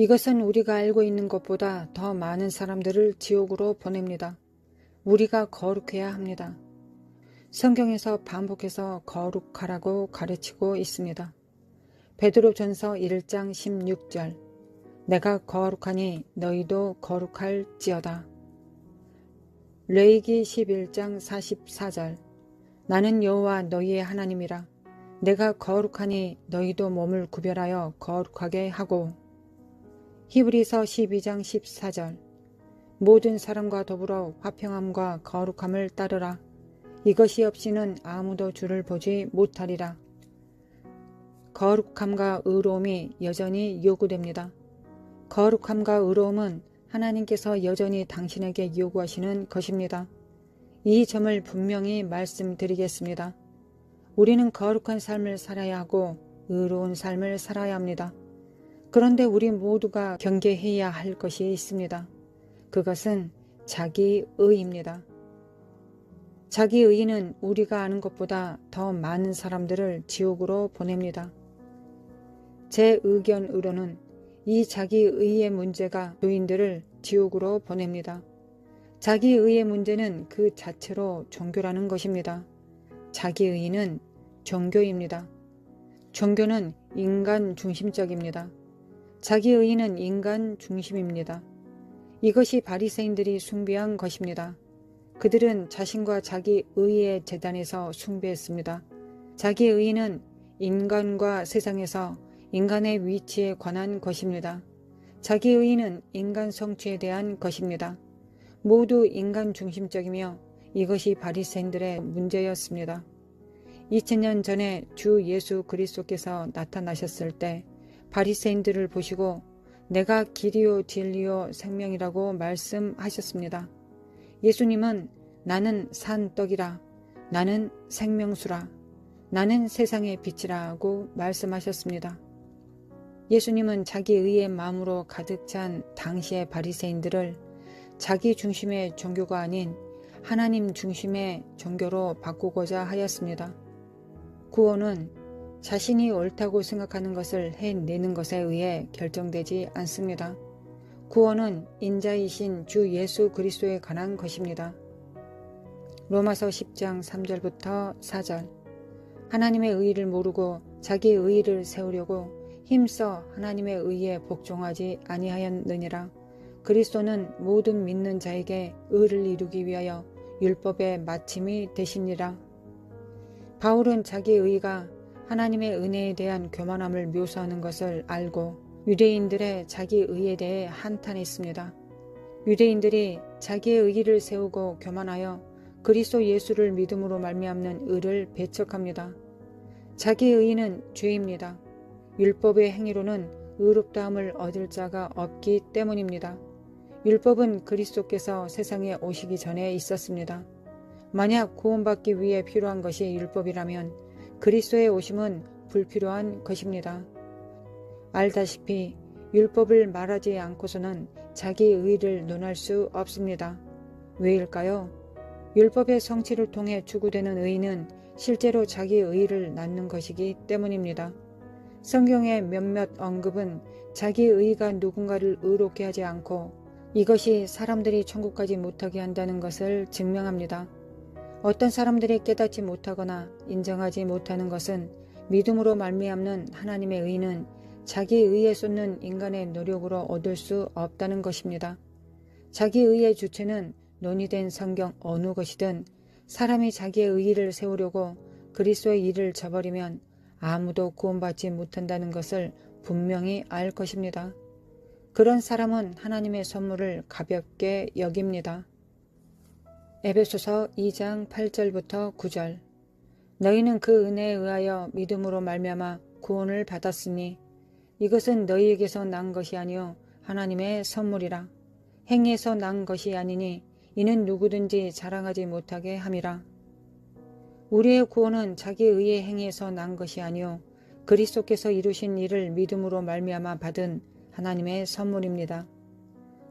이것은 우리가 알고 있는 것보다 더 많은 사람들을 지옥으로 보냅니다. 우리가 거룩해야 합니다. 성경에서 반복해서 거룩하라고 가르치고 있습니다. 베드로전서 1장 16절 내가 거룩하니 너희도 거룩할지어다. 레위기 11장 44절 나는 여호와 너희의 하나님이라. 내가 거룩하니 너희도 몸을 구별하여 거룩하게 하고. 히브리서 12장 14절 모든 사람과 더불어 화평함과 거룩함을 따르라. 이것이 없이는 아무도 주를 보지 못하리라. 거룩함과 의로움이 여전히 요구됩니다. 거룩함과 의로움은 하나님께서 여전히 당신에게 요구하시는 것입니다. 이 점을 분명히 말씀드리겠습니다. 우리는 거룩한 삶을 살아야 하고 의로운 삶을 살아야 합니다. 그런데 우리 모두가 경계해야 할 것이 있습니다. 그것은 자기의입니다. 자기의는 우리가 아는 것보다 더 많은 사람들을 지옥으로 보냅니다. 제 의견으로는 이 자기의의 문제가 교인들을 지옥으로 보냅니다. 자기의의 문제는 그 자체로 종교라는 것입니다. 자기의는 종교입니다. 종교는 인간 중심적입니다. 자기의는 인간 중심입니다. 이것이 바리새인들이 숭배한 것입니다. 그들은 자신과 자기의의 제단에서 숭배했습니다. 자기의는 인간과 세상에서 인간의 위치에 관한 것입니다. 자기의는 인간 성취에 대한 것입니다. 모두 인간 중심적이며 이것이 바리새인들의 문제였습니다. 2000년 전에 주 예수 그리스도께서 나타나셨을 때 바리새인들을 보시고 내가 길이요 진리요 생명이라고 말씀하셨습니다. 예수님은 나는 산 떡이라, 나는 생명수라, 나는 세상의 빛이라고 말씀하셨습니다. 예수님은 자기의의 마음으로 가득 찬 당시의 바리새인들을 자기 중심의 종교가 아닌 하나님 중심의 종교로 바꾸고자 하였습니다. 구원은 자신이 옳다고 생각하는 것을 해내는 것에 의해 결정되지 않습니다. 구원은 인자이신 주 예수 그리스도에 관한 것입니다. 로마서 10장 3절부터 4절 하나님의 의의를 모르고 자기의 의의를 세우려고 힘써 하나님의 의에 복종하지 아니하였느니라. 그리스도는 모든 믿는 자에게 의를 이루기 위하여 율법의 마침이 되시니라. 바울은 자기의 의가 하나님의 은혜에 대한 교만함을 묘사하는 것을 알고 유대인들의 자기 의에 대해 한탄했습니다. 유대인들이 자기의 의의를 세우고 교만하여 그리스도 예수를 믿음으로 말미암는 의를 배척합니다. 자기의 의는 죄입니다. 율법의 행위로는 의롭다함을 얻을 자가 없기 때문입니다. 율법은 그리스도께서 세상에 오시기 전에 있었습니다. 만약 구원받기 위해 필요한 것이 율법이라면 그리스도의 오심은 불필요한 것입니다. 알다시피 율법을 말하지 않고서는 자기의 의를 논할 수 없습니다. 왜일까요? 율법의 성취를 통해 추구되는 의는 실제로 자기의 의를 낳는 것이기 때문입니다. 성경의 몇몇 언급은 자기의 의가 누군가를 의롭게 하지 않고 이것이 사람들이 천국까지 못하게 한다는 것을 증명합니다. 어떤 사람들이 깨닫지 못하거나 인정하지 못하는 것은 믿음으로 말미암는 하나님의 의는 자기 의에 쏟는 인간의 노력으로 얻을 수 없다는 것입니다. 자기 의의 주체는 논의된 성경 어느 것이든 사람이 자기의 의의를 세우려고 그리스도의 일을 저버리면 아무도 구원받지 못한다는 것을 분명히 알 것입니다. 그런 사람은 하나님의 선물을 가볍게 여깁니다. 에베소서 2장 8절부터 9절 너희는 그 은혜에 의하여 믿음으로 말미암아 구원을 받았으니 이것은 너희에게서 난 것이 아니요 하나님의 선물이라. 행위에서 난 것이 아니니 이는 누구든지 자랑하지 못하게 함이라. 우리의 구원은 자기 의의 행위에서 난 것이 아니요 그리스도께서 이루신 일을 믿음으로 말미암아 받은 하나님의 선물입니다.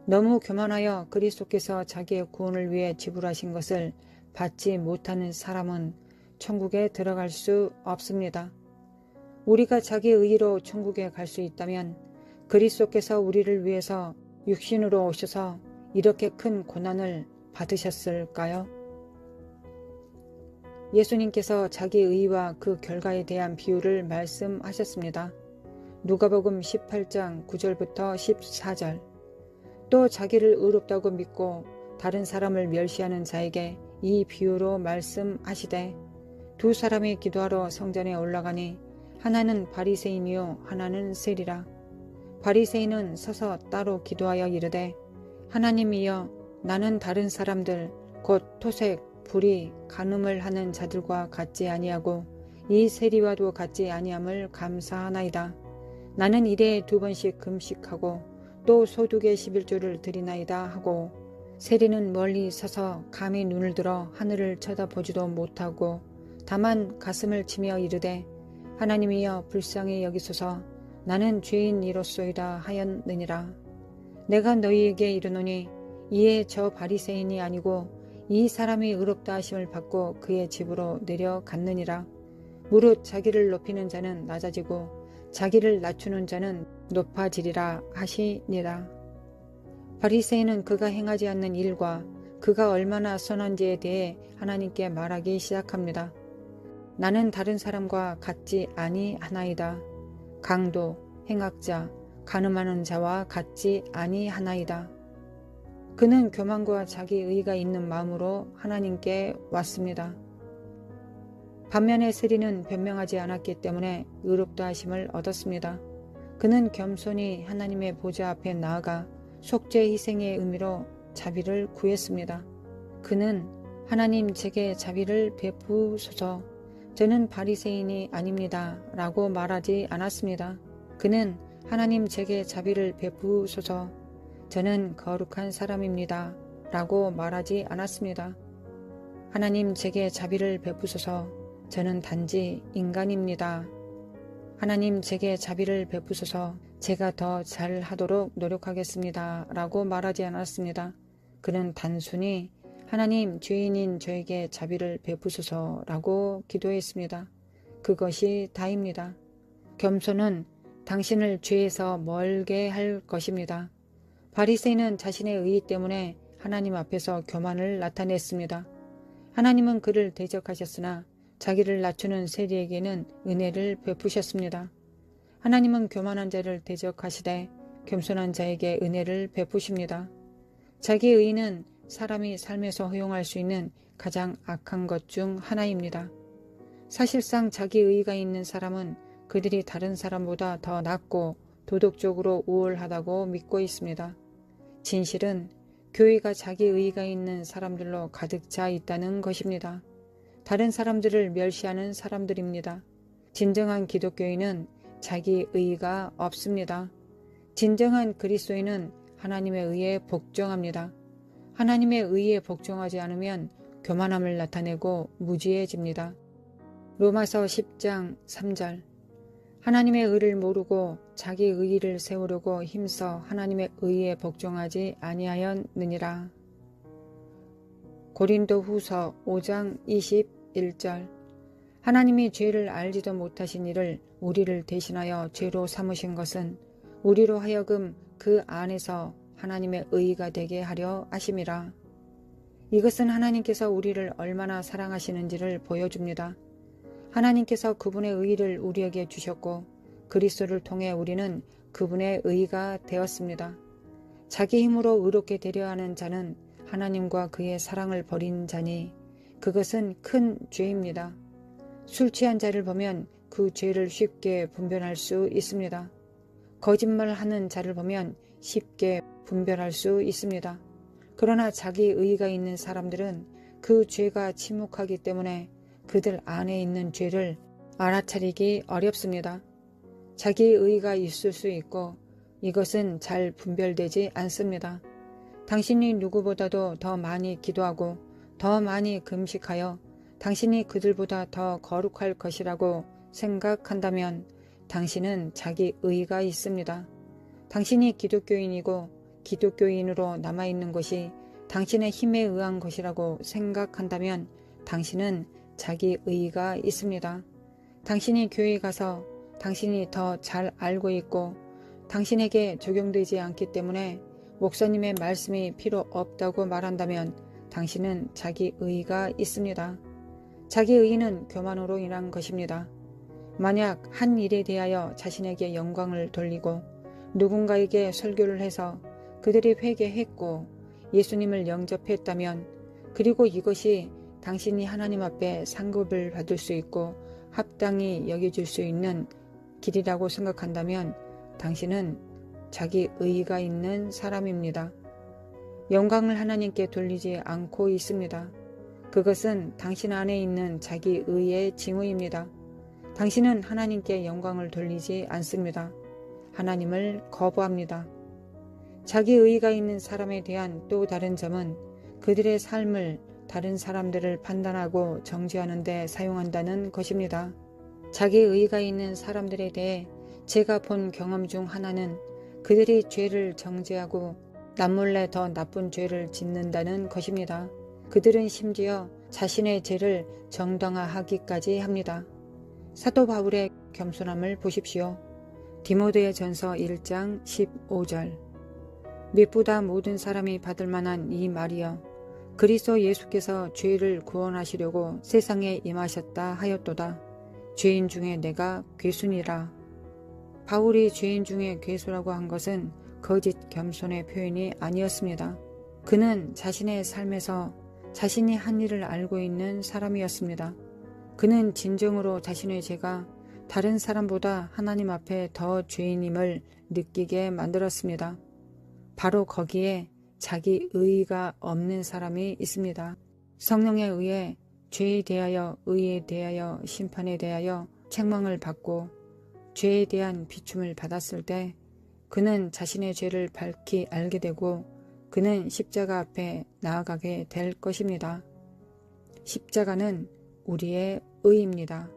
너무 교만하여 그리스도께서 자기의 구원을 위해 지불하신 것을 받지 못하는 사람은 천국에 들어갈 수 없습니다. 우리가 자기 의로 천국에 갈 수 있다면 그리스도께서 우리를 위해서 육신으로 오셔서 이렇게 큰 고난을 받으셨을까요? 예수님께서 자기 의와 그 결과에 대한 비유를 말씀하셨습니다. 누가복음 18장 9절부터 14절. 또 자기를 의롭다고 믿고 다른 사람을 멸시하는 자에게 이 비유로 말씀하시되 두 사람이 기도하러 성전에 올라가니 하나는 바리새인이요 하나는 세리라. 바리새인은 서서 따로 기도하여 이르되 하나님이여 나는 다른 사람들 곧 토색, 불의, 간음을 하는 자들과 같지 아니하고 이 세리와도 같지 아니함을 감사하나이다. 나는 일에 2번씩 금식하고 또 소득의 11조를 드리나이다 하고 세리는 멀리 서서 감히 눈을 들어 하늘을 쳐다보지도 못하고 다만 가슴을 치며 이르되 하나님이여 불쌍히 여기소서 나는 죄인이로소이다 하였느니라. 내가 너희에게 이르노니 이에 저 바리새인이 아니고 이 사람이 의롭다 하심을 받고 그의 집으로 내려갔느니라. 무릇 자기를 높이는 자는 낮아지고 자기를 낮추는 자는 높아지리라 하시니라. 바리새인은 그가 행하지 않는 일과 그가 얼마나 선한지에 대해 하나님께 말하기 시작합니다. 나는 다른 사람과 같지 아니하나이다. 강도, 행악자, 간음하는 자와 같지 아니하나이다. 그는 교만과 자기 의가 있는 마음으로 하나님께 왔습니다. 반면에 세리는 변명하지 않았기 때문에 의롭다 하심을 얻었습니다. 그는 겸손히 하나님의 보좌 앞에 나아가 속죄 희생의 의미로 자비를 구했습니다. 그는 하나님 제게 자비를 베푸소서 저는 바리새인이 아닙니다 라고 말하지 않았습니다. 그는 하나님 제게 자비를 베푸소서 저는 거룩한 사람입니다 라고 말하지 않았습니다. 하나님 제게 자비를 베푸소서 저는 단지 인간입니다. 하나님 제게 자비를 베푸소서 제가 더 잘하도록 노력하겠습니다 라고 말하지 않았습니다. 그는 단순히 하나님 죄인인 저에게 자비를 베푸소서 라고 기도했습니다. 그것이 다입니다. 겸손은 당신을 죄에서 멀게 할 것입니다. 바리새인은 자신의 의 때문에 하나님 앞에서 교만을 나타냈습니다. 하나님은 그를 대적하셨으나 자기를 낮추는 세리에게는 은혜를 베푸셨습니다. 하나님은 교만한 자를 대적하시되 겸손한 자에게 은혜를 베푸십니다. 자기 의는 사람이 삶에서 허용할 수 있는 가장 악한 것 중 하나입니다. 사실상 자기 의가 있는 사람은 그들이 다른 사람보다 더 낫고 도덕적으로 우월하다고 믿고 있습니다. 진실은 교회가 자기 의가 있는 사람들로 가득 차 있다는 것입니다. 다른 사람들을 멸시하는 사람들입니다. 진정한 기독교인은 자기 의가 없습니다. 진정한 그리스도인은 하나님의 의에 복종합니다. 하나님의 의에 복종하지 않으면 교만함을 나타내고 무지해집니다. 로마서 10장 3절. 하나님의 의를 모르고 자기 의를 세우려고 힘써 하나님의 의에 복종하지 아니하였느니라. 고린도 후서 5장 21절. 하나님이 죄를 알지도 못하신 이를 우리를 대신하여 죄로 삼으신 것은 우리로 하여금 그 안에서 하나님의 의가 되게 하려 하심이라. 이것은 하나님께서 우리를 얼마나 사랑하시는지를 보여줍니다. 하나님께서 그분의 의를 우리에게 주셨고 그리스도를 통해 우리는 그분의 의가 되었습니다. 자기 힘으로 의롭게 되려 하는 자는 하나님과 그의 사랑을 버린 자니 그것은 큰 죄입니다. 술 취한 자를 보면 그 죄를 쉽게 분별할 수 있습니다. 거짓말하는 자를 보면 쉽게 분별할 수 있습니다. 그러나 자기 의가 있는 사람들은 그 죄가 침묵하기 때문에 그들 안에 있는 죄를 알아차리기 어렵습니다. 자기 의가 있을 수 있고 이것은 잘 분별되지 않습니다. 당신이 누구보다도 더 많이 기도하고 더 많이 금식하여 당신이 그들보다 더 거룩할 것이라고 생각한다면 당신은 자기 의가 있습니다. 당신이 기독교인이고 기독교인으로 남아있는 것이 당신의 힘에 의한 것이라고 생각한다면 당신은 자기 의가 있습니다. 당신이 교회에 가서 당신이 더 잘 알고 있고 당신에게 적용되지 않기 때문에 목사님의 말씀이 필요 없다고 말한다면 당신은 자기 의의가 있습니다. 자기 의의는 교만으로 인한 것입니다. 만약 한 일에 대하여 자신에게 영광을 돌리고 누군가에게 설교를 해서 그들이 회개했고 예수님을 영접했다면, 그리고 이것이 당신이 하나님 앞에 상급을 받을 수 있고 합당히 여겨질 수 있는 길이라고 생각한다면 당신은 자기 의의가 있는 사람입니다. 영광을 하나님께 돌리지 않고 있습니다. 그것은 당신 안에 있는 자기 의의 징후입니다. 당신은 하나님께 영광을 돌리지 않습니다. 하나님을 거부합니다. 자기 의의가 있는 사람에 대한 또 다른 점은 그들의 삶을 다른 사람들을 판단하고 정죄하는 데 사용한다는 것입니다. 자기 의의가 있는 사람들에 대해 제가 본 경험 중 하나는 그들이 죄를 정죄하고 남몰래 더 나쁜 죄를 짓는다는 것입니다. 그들은 심지어 자신의 죄를 정당화하기까지 합니다. 사도 바울의 겸손함을 보십시오. 디모데 전서 1장 15절. 밉보다 모든 사람이 받을 만한 이 말이여, 그리스도 예수께서 죄를 구원하시려고 세상에 임하셨다 하였도다. 죄인 중에 내가 괴순이라. 바울이 죄인 중에 괴수라고 한 것은 거짓 겸손의 표현이 아니었습니다. 그는 자신의 삶에서 자신이 한 일을 알고 있는 사람이었습니다. 그는 진정으로 자신의 죄가 다른 사람보다 하나님 앞에 더 죄인임을 느끼게 만들었습니다. 바로 거기에 자기 의의가 없는 사람이 있습니다. 성령에 의해 죄에 대하여, 의에 대하여, 심판에 대하여 책망을 받고 죄에 대한 비춤을 받았을 때 그는 자신의 죄를 밝히 알게 되고 그는 십자가 앞에 나아가게 될 것입니다. 십자가는 우리의 의입니다.